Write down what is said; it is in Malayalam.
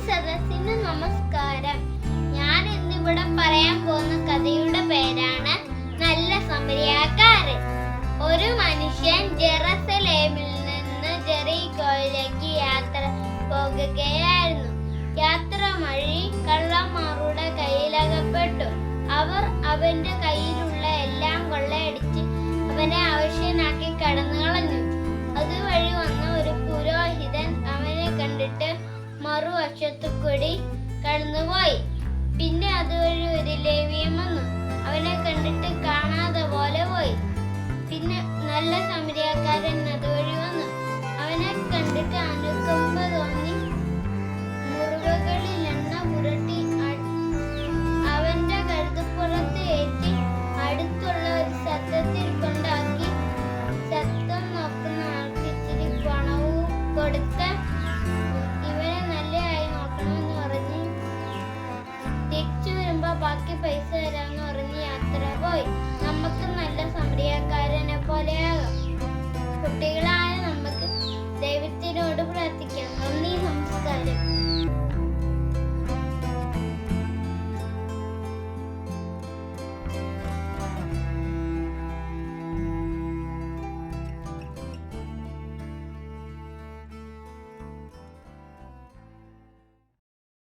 സദസ്സിന് നമസ്കാരം. ഞാൻ ഇന്നിവിടെ പറയാൻ പോകുന്ന കഥയുടെ പേരാണ് നല്ല സമരിയാക്കാരൻ. ഒരു മനുഷ്യൻ ജെറുസലേമിൽ നിന്ന് ജെറിക്കോയിലേക്ക് യാത്ര പോകുകയായിരുന്നു. യാത്ര വഴി കള്ളന്മാരുടെ കയ്യിലകപ്പെട്ടു. അവർ അവന്റെ കയ്യിലുള്ള എല്ലാം കൊള്ളയടിച്ച് അവനെ അവശനാക്കി കടന്നു കളഞ്ഞു. അതുവഴി വന്ന ഒരു പുരോഹിതൻ അവനെ കണ്ടിട്ട് മറുവശത്തു കൂടി കടന്നുപോയി. പിന്നെ അതുവഴി ഒരു ലേവ്യൻ വന്നു. അവനെ കണ്ടിട്ട് കാണാതെ പോലെ പോയി. പിന്നെ നല്ല സമരിയാക്കാരൻ അതുവഴി വന്നു. അവനെ കണ്ടിട്ട് അനുകമ്പ തോന്നി മുറിവുകളിൽ എണ്ണ പുരട്ടി അവന്റെ കഴുതപ്പുറത്ത് ഏറ്റി അടുത്തുള്ള ഒരു സത്രത്തിൽ കൊണ്ടാക്കി. സത്രം നോക്കുന്ന ആൾക്ക് ഇച്ചിരി പണവും കൊടുത്ത